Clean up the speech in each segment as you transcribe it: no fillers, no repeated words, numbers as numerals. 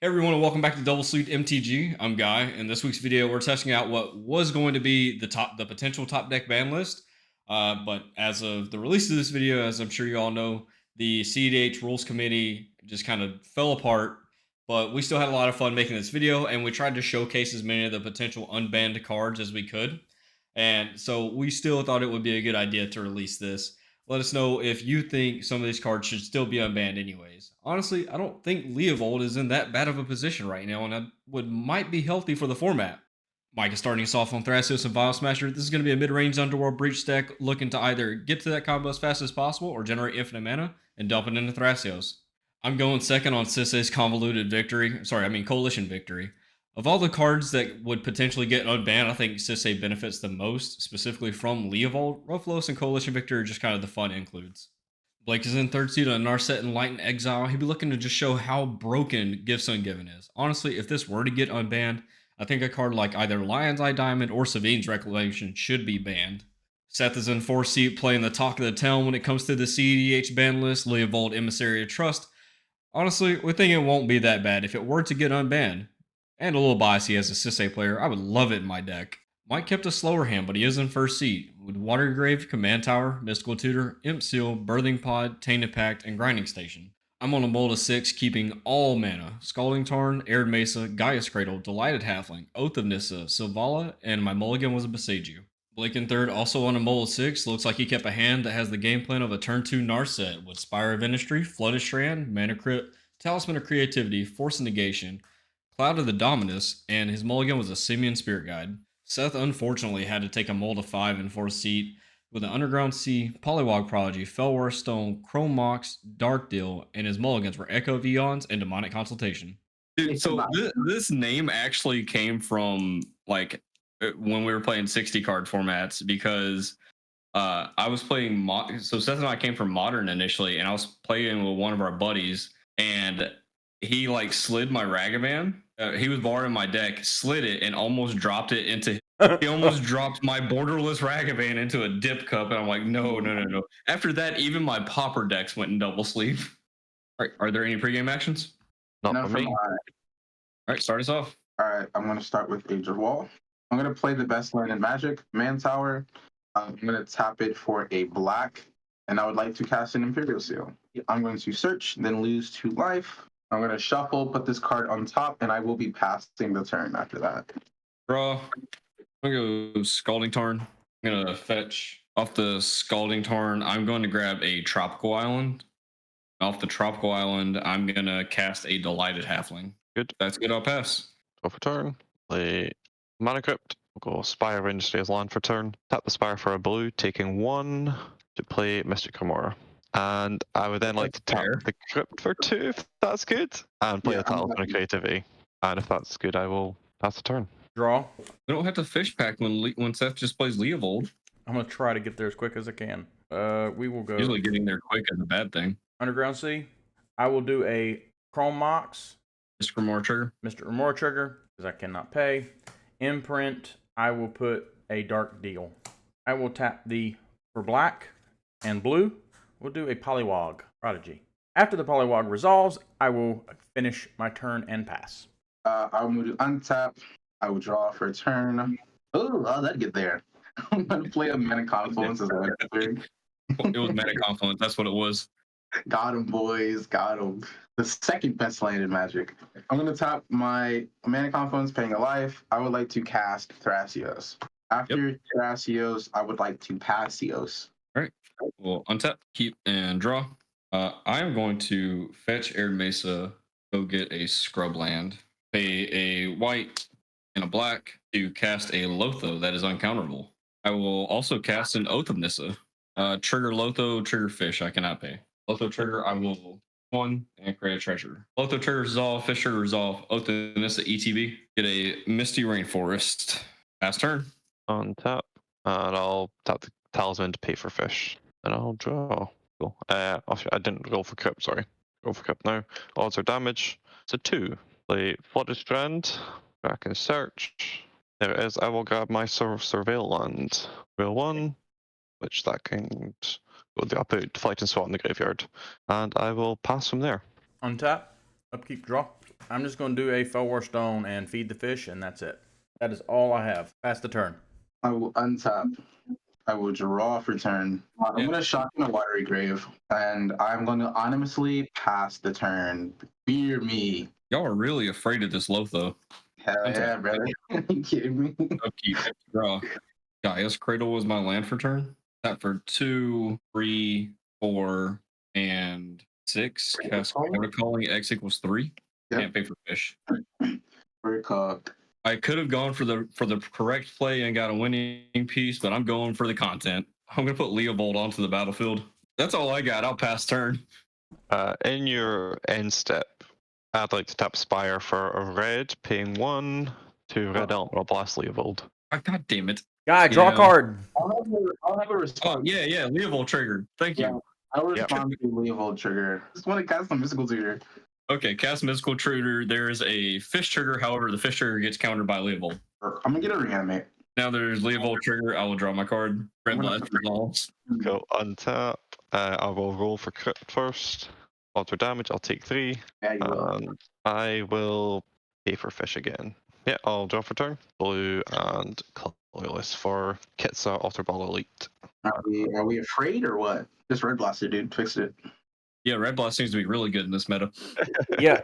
Everyone, and welcome back to Double Sleep MTG. I'm Guy. In this week's video, we're testing out what was going to be the potential top deck ban list. But as of the release of this video, as I'm sure you all know, the cEDH rules committee just kind of fell apart. But we still had a lot of fun making this video, and we tried to showcase as many of the potential unbanned cards as we could. And so we still thought it would be a good idea to release this. Let us know if you think some of these cards should still be unbanned anyways. Honestly, I don't think Leovold is in that bad of a position right now, and that might be healthy for the format. Mike is starting us off on Thrasios and Vial Smasher. This is going to be a mid-range Underworld Breach deck looking to either get to that combo as fast as possible or generate infinite mana and dump it into Thrasios. I'm going second on Sisay's Coalition Victory. Of all the cards that would potentially get unbanned, I think Sisay benefits the most, specifically from Leovold. Rufflos and Coalition Victory are just kind of the fun includes. Blake is in third seat on Narset and Light and Exile. He'd be looking to just show how broken Gifts Ungiven is. Honestly, if this were to get unbanned, I think a card like either Lion's Eye Diamond or Savine's Reclamation should be banned. Seth is in fourth seat, playing the talk of the town when it comes to the cEDH ban list, Leovold Emissary of Trust. Honestly, we think it won't be that bad if it were to get unbanned. And a little biasy as a Sisay player, I would love it in my deck. Mike kept a slower hand, but he is in first seat, with Watergrave, Command Tower, Mystical Tutor, Imp Seal, Birthing Pod, Tainted Pact, and Grinding Station. I'm on a mold of 6, keeping all mana, Scalding Tarn, Arid Mesa, Gaia's Cradle, Delighted Halfling, Oath of Nissa, Silvala, and my mulligan was a Besage You. Blake in third, also on a mold of 6, looks like he kept a hand that has the game plan of a turn 2 Narset, with Spire of Industry, Flooded Strand, Mana Crypt, Talisman of Creativity, Force of Negation, Cloud of the Dominus, and his mulligan was a Simian Spirit Guide. Seth unfortunately had to take a mold of 5 in fourth seat with an Underground Sea, Polywog Prodigy, Fellwar Stone, Chrome Mox, Dark Deal, and his mulligans were Echo of Eons and Demonic Consultation. Dude, so this name actually came from like when we were playing 60 card formats because I was playing so Seth and I came from Modern initially, and I was playing with one of our buddies, and he like slid my Ragavan. He was borrowing my deck, slid it, and almost dropped it into. He almost dropped my borderless Ragavan into a dip cup, and I'm like, no. After that, even my Pauper decks went in double sleeve. All right, are there any pregame actions? Not for me. All right, start us off. All right, I'm going to start with Age of Wall. I'm going to play the best land in Magic, Man Tower. I'm going to tap it for a black, and I would like to cast an Imperial Seal. I'm going to search, then lose 2 life. I'm going to shuffle, put this card on top, and I will be passing the turn after that. Draw. I'm going to go Scalding Tarn. I'm going to fetch off the Scalding Tarn. I'm going to grab a Tropical Island. Off the Tropical Island, I'm going to cast a Delighted Halfling. Good. That's good. I'll pass. Go for turn. Play Mana Crypt. We'll go Spire of Industry as land for turn. Tap the Spire for a blue, taking 1 to play Mystic Remora. And I would then like to tap the Crypt for 2, if that's good. And play the Talisman of Creativity. And if that's good, I will pass the turn. Draw. We don't have to fish pack when Seth just plays Leovold. I'm going to try to get there as quick as I can. We will go. Usually getting there quick is a bad thing. Underground Sea. I will do a Chrome Mox. Mr. Remora trigger. Mr. Remora trigger, because I cannot pay. Imprint. I will put a Dark Deal. I will tap for black and blue. We'll do a Polywog Prodigy. After the Polywog resolves, I will finish my turn and pass. I will move to untap. I will draw for a turn. Oh, that'd get there. I'm going to play a Mana Confluence as well. It was Mana Confluence. That's what it was. Got him, boys. Got him. The second best land in Magic. I'm going to tap my Mana Confluence, paying a life. I would like to cast Thrasios. After Thrasios, I would like to Passios. All right. We'll untap, keep, and draw. I am going to fetch Arid Mesa, go get a scrub land, pay a white and a black to cast a Lotho that is uncounterable. I will also cast an Oath of Nissa. Trigger Lotho, trigger fish. I cannot pay. Lotho trigger, I will 1 and create a treasure. Lotho trigger resolve, fish trigger resolve, Oath of Nissa ETB. Get a Misty Rainforest. Pass turn. Untap. And I'll tap the Talisman to pay for fish. And I'll draw. Cool. I didn't go for Crypt, sorry. Go for Crypt now. Odds are damage. So 2. Play Flooded Strand. Back in search. There it is. I will grab my Surveil land. Real 1. Which that can go the upper Flight and Swat in the graveyard. And I will pass from there. Untap. Upkeep. Draw. I'm just going to do a Fellwar Stone and feed the fish, and that's it. That is all I have. Pass the turn. I will untap. I will draw for turn. I'm Yeah. going to shock in a watery grave, and I'm going to anonymously pass the turn. Fear me. Y'all are really afraid of this Lotho. Hell yeah, brother. Are you kidding me? Upkeep, draw. Gaia's Cradle was my land for turn. That for 2, 3, 4, and 6. Cast Quarter Calling X equals 3. Yep. Can't pay for fish. We're cooked. I could have gone for the correct play and got a winning piece, but I'm going for the content. I'm gonna put Leovold onto the battlefield. That's all I got. I'll pass turn. In your end step, I'd like to tap Spire for a red, paying 1 to red element. I'll blast Leovold. God damn it. Guy, draw a Yeah. card. I'll have a response. Oh yeah, Leovold triggered. Thank you. Yeah. I'll respond to Leovold trigger. Just want to cast a mystical trigger. Okay, cast Mystical Trigger. There's a fish trigger. However, the fish trigger gets countered by Leovold. I'm gonna get a reanimate. Now there's Leovold trigger. I will draw my card. Red Blast resolves. Go untap. I will roll for crit first. Auto damage, I'll take 3. Yeah, you will. And I will pay for fish again. Yeah, I'll draw for turn. Blue and colorless for Kitsa Otter Ball Elite. Are we afraid or what? Just red blasted, dude. Fixed it. Yeah, Red Blast seems to be really good in this meta. Yeah,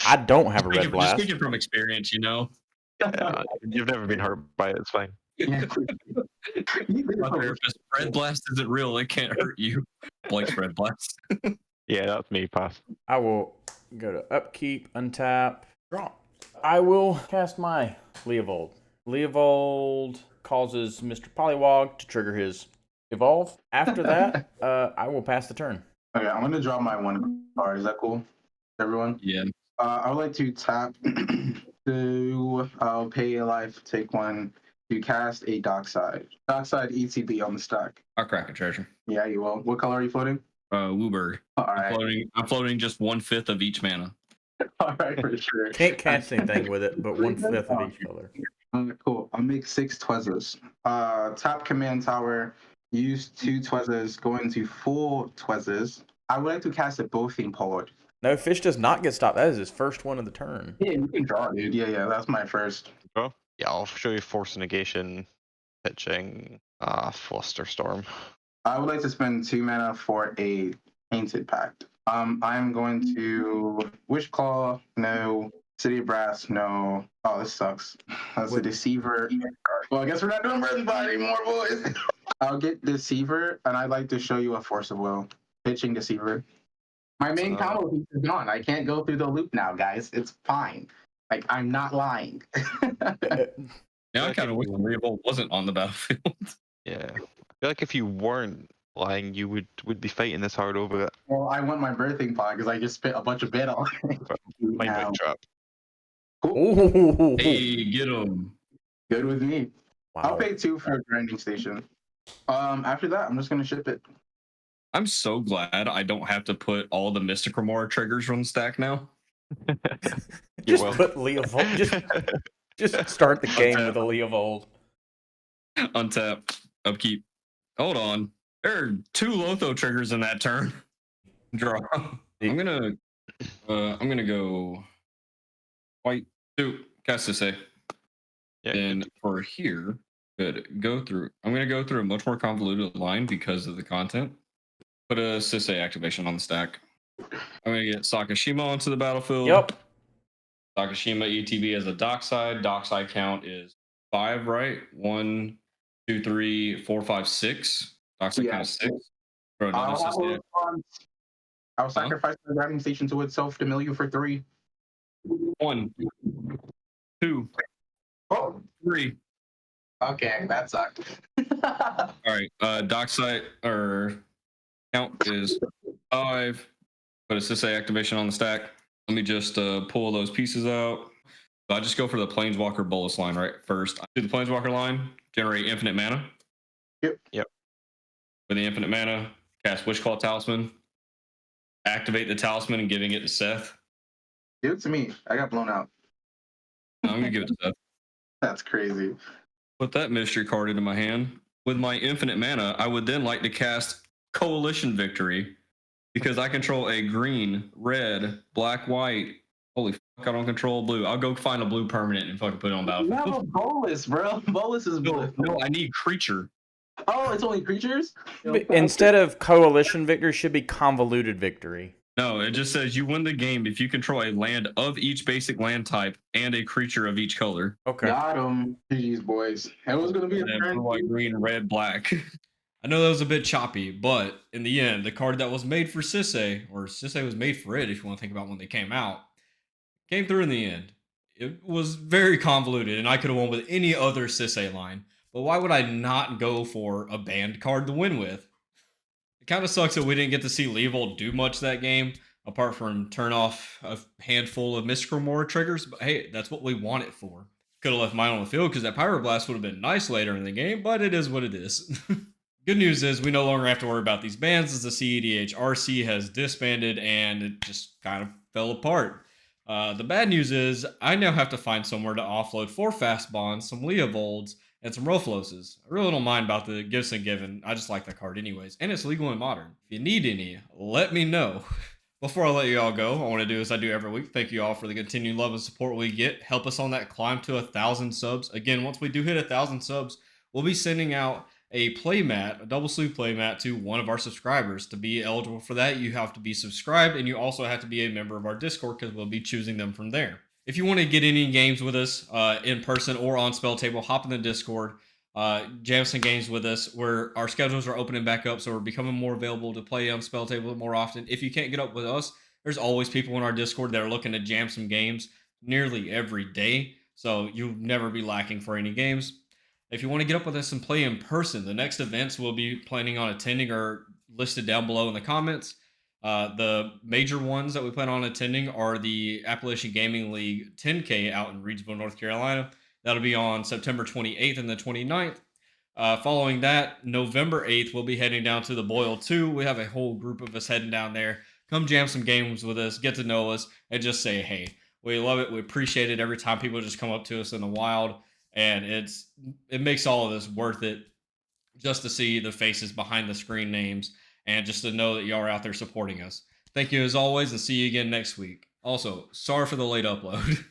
I don't have a red Just blast. speaking from experience, you know. You've never been hurt by it, it's fine. Yeah. My therapist, Red Blast isn't real. It can't hurt you. Blake's Red Blast. Yeah, that's me, pass. I will go to upkeep, untap, draw. I will cast my Leovold. Leovold causes Mr. Polywog to trigger his evolve. After that, I will pass the turn. Okay, I'm gonna draw my 1 card. Is that cool, everyone? Yeah. I would like to tap to pay a life, take 1 to cast a Dockside. Dockside ETB on the stack. I'll crack a treasure. Yeah, you will. What color are you floating? Wooburg. All right. I'm floating just 1/5 of each mana. All right, for sure. Can't cast anything with it, but 1/5 of each color. Cool. I'll make 6 Twezzers. Tap command tower. Use 2 Twezzers. Go into 4 Twezzers. I would like to cast a Bothing Pollard. No, fish does not get stopped. That is his first one of the turn. Yeah, you can draw, dude. Yeah, that's my first. Draw? Yeah, I'll show you Force Negation, pitching, Flusterstorm. I would like to spend 2 mana for a Painted Pact. I'm going to Wishclaw, no. City of Brass, no. Oh, this sucks. That's a Deceiver. Well, I guess we're not doing Breath and Body anymore, boys. I'll get Deceiver, and I'd like to show you a Force of Will. Pitching Deceiver. My main combo piece is gone. I can't go through the loop now, guys. It's fine. Like, I'm not lying. Now I kind of wish Leovold wasn't on the battlefield. Yeah. I feel like if you weren't lying, you would be fighting this hard over it. Well, I want my birthing pod because I just spit a bunch of bit on it. Mind Now. Bite Trap. Ooh. Hey, get him. Good with me. I'll Wow. pay 2 for a grinding station. After that, I'm just gonna ship it. I'm so glad I don't have to put all the Mysticramore triggers on the stack now. Just welcome. put Leovold. Just start the game with a Leovold. Untap, upkeep. Hold on. There are 2 Lotho triggers in that turn. Draw. I'm gonna go white 2. Cast Sisay. Yeah. And for here, good. Go through. I'm gonna go through a much more convoluted line because of the content. Put a Sisay activation on the stack. I'm gonna get Sakashima onto the battlefield. Yep. Sakashima ETB as a dockside. Dockside count is 5, right? 1, 2, 3, 4, 5, 6. Dockside count is 6. Throw another I'll have a Sisay. response. I'll sacrifice the grinding station to itself to mill you for 3. 1, 2, Oh, 3. okay, that sucked. All right. Dockside or count is 5. Put a Sisay activation on the stack. Let me just pull those pieces out. So I just go for the Planeswalker bolus line right first. I do the Planeswalker line, generate infinite mana. Yep. With the infinite mana, cast Wishclaw Talisman, activate the talisman and giving it to Seth. Give it to me. I got blown out. I'm gonna give it to Seth. That's crazy. Put that mystery card into my hand. With my infinite mana, I would then like to cast Coalition Victory because I control a green, red, black, white Holy fuck, I don't control blue. I'll go find a blue permanent and fucking put it on You have a battlefield. bolus, bro. Bolus is blue. No, I need creature. Oh, it's only creatures? Instead of coalition victory, should be convoluted victory. No, it just says you win the game if you control a land of each basic land type and a creature of each color. Okay. Got him. GG's, boys. It was going to be a And turn. blue, white, green, red, black. I know that was a bit choppy, but in the end, the card that was made for Sisay, or Sisay was made for it if you want to think about when they came out, came through in the end. It was very convoluted, and I could have won with any other Sisay line. But why would I not go for a banned card to win with? It kind of sucks that we didn't get to see Leovold do much that game, apart from turn off a handful of Mystical Mora triggers. But hey, that's what we want it for. Could have left mine on the field because that Pyroblast would have been nice later in the game, but it is what it is. Good news is we no longer have to worry about these bans as the cEDH RC has disbanded and it just kind of fell apart. The bad news is I now have to find somewhere to offload 4 fast bonds, some Leovolds, and some Rofloses. I really don't mind about the Gifts and Given. I just like the card anyways, and it's legal and modern. If you need any, let me know. Before I let you all go, I want to do as I do every week. Thank you all for the continued love and support we get. Help us on that climb to 1,000 subs. Again, once we do hit 1,000 subs, we'll be sending out a playmat, a double sleeve playmat to one of our subscribers. To be eligible for that, you have to be subscribed, and you also have to be a member of our Discord because we'll be choosing them from there. If you want to get any games with us in person or on Spell Table, hop in the Discord, jam some games with us. Where our schedules are opening back up, so we're becoming more available to play on Spell Table more often. If you can't get up with us, there's always people in our Discord that are looking to jam some games nearly every day, so you'll never be lacking for any games. If you want to get up with us and play in person, the next events we'll be planning on attending are listed down below in the comments. The major ones that we plan on attending are the Appalachian Gaming League 10K out in Reedsville, North Carolina. That'll be on September 28th and the 29th. Following that, November 8th, we'll be heading down to the Boil 2. We have a whole group of us heading down there. Come jam some games with us, get to know us, and just say, hey, we love it. We appreciate it every time people just come up to us in the wild. And it makes all of this worth it just to see the faces behind the screen names and just to know that y'all are out there supporting us. Thank you as always, and see you again next week. Also, sorry for the late upload.